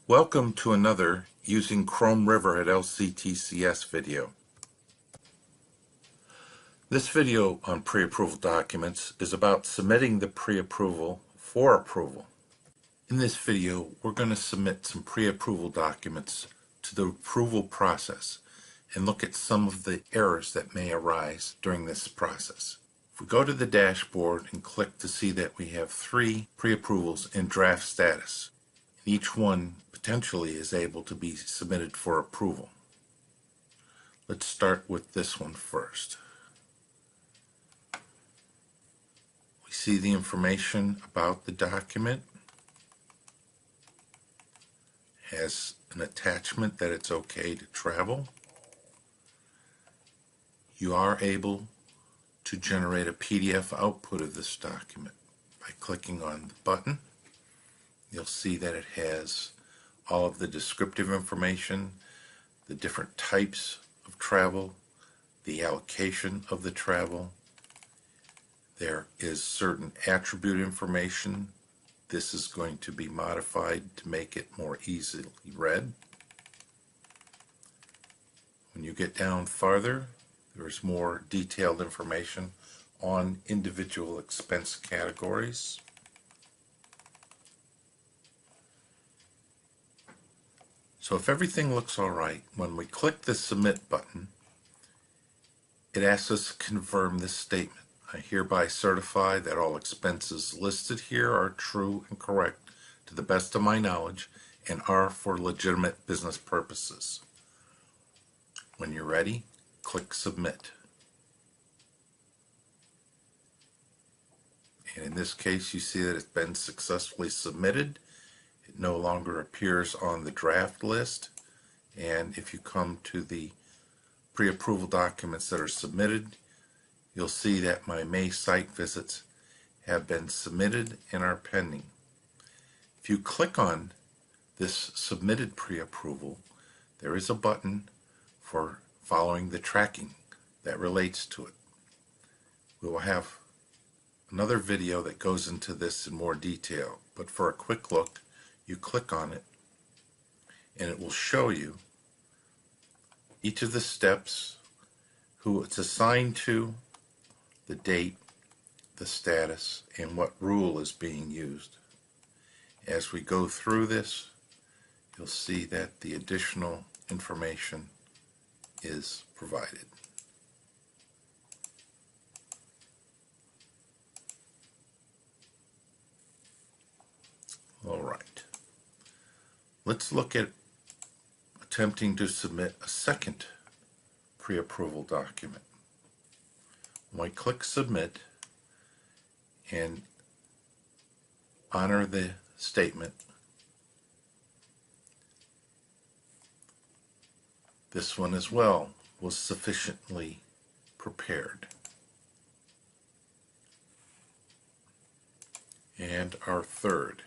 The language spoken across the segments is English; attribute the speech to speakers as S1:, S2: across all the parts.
S1: Welcome to another Using Chrome River at LCTCS video. This video on pre-approval documents is about submitting the pre-approval for approval. In this video, we're going to submit some pre-approval documents to the approval process and look at some of the errors that may arise during this process. If we go to the dashboard and click to see that we have 3 pre-approvals in draft status, each one potentially is able to be submitted for approval. Let's start with this one first. We see the information about the document. It has an attachment that it's okay to travel. You are able to generate a PDF output of this document by clicking on the button. You'll see that it has all of the descriptive information, the different types of travel, the allocation of the travel. There is certain attribute information. This is going to be modified to make it more easily read. When you get down farther, there's more detailed information on individual expense categories. So if everything looks all right, when we click the Submit button, it asks us to confirm this statement. I hereby certify that all expenses listed here are true and correct to the best of my knowledge and are for legitimate business purposes. When you're ready, click Submit. And in this case, you see that it's been successfully submitted. It no longer appears on the draft list, and if you come to the pre-approval documents that are submitted, you'll see that my May site visits have been submitted and are pending. If you click on this submitted pre-approval, there is a button for following the tracking that relates to it. We will have another video that goes into this in more detail, but for a quick look, you click on it and it will show you each of the steps, who it's assigned to, the date, the status, and what rule is being used. As we go through this, you'll see that the additional information is provided. All right. Let's look at attempting to submit a second pre-approval document. When I click Submit and honor the statement, this one as well was sufficiently prepared. And our third.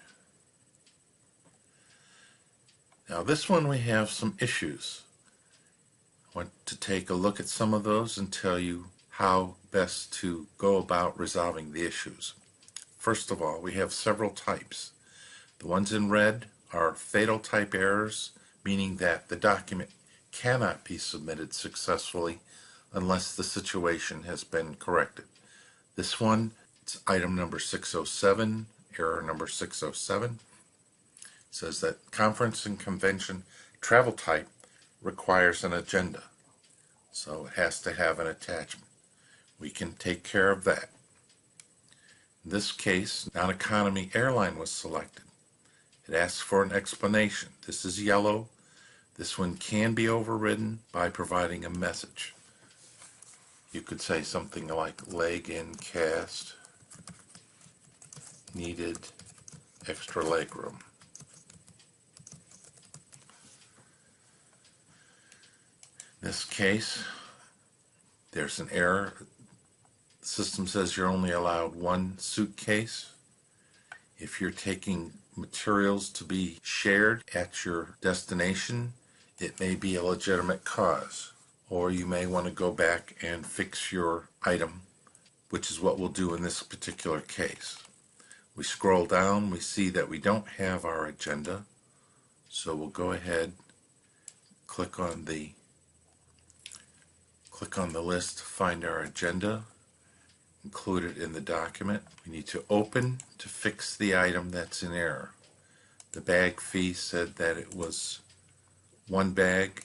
S1: Now this one we have some issues. I want to take a look at some of those and tell you how best to go about resolving the issues. First of all, we have several types. The ones in red are fatal type errors, meaning that the document cannot be submitted successfully unless the situation has been corrected. This one, it's item number 607, error number 607. Says that conference and convention travel type requires an agenda, so it has to have an attachment. We can take care of that. In this case, non-economy airline was selected. It asks for an explanation. This is yellow. This one can be overridden by providing a message. You could say something like leg in cast, needed extra leg room. In this case, there's an error. The system says you're only allowed 1 suitcase. If you're taking materials to be shared at your destination, it may be a legitimate cause. Or you may want to go back and fix your item, which is what we'll do in this particular case. We scroll down, we see that we don't have our agenda, So we'll go ahead, click on the list, find our agenda, include it in the document. We need to open to fix the item that's in error. The bag fee said that it was one bag.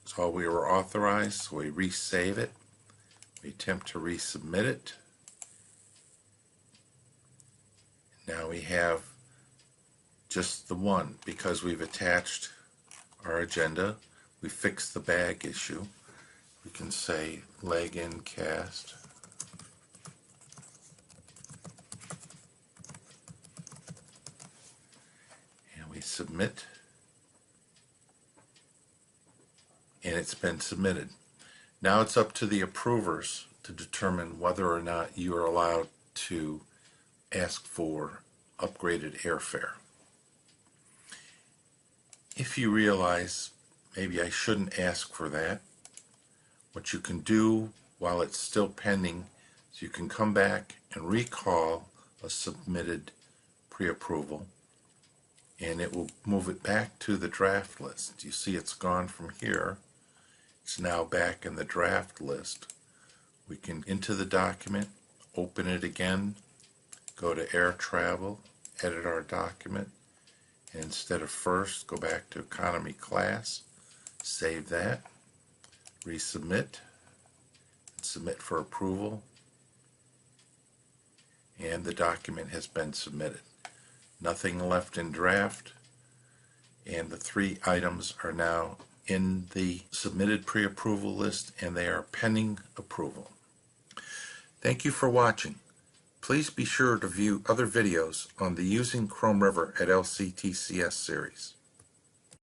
S1: That's all we were authorized, so we resave it. We attempt to resubmit it. Now we have just the one because we've attached our agenda. We fixed the bag issue. We can say leg in cast. And we submit. And it's been submitted. Now it's up to the approvers to determine whether or not you are allowed to ask for upgraded airfare. If you realize maybe I shouldn't ask for that, what you can do while it's still pending is you can come back and recall a submitted pre-approval, and it will move it back to the draft list. You see it's gone from here. It's now back in the draft list. We can into the document, open it again, go to air travel, edit our document, and instead of first, go back to economy class, save that, resubmit, and submit for approval, and the document has been submitted. Nothing left in draft, and the 3 items are now in the submitted pre-approval list, and they are pending approval. Thank you for watching. Please be sure to view other videos on the Using Chrome River at LCTCS series.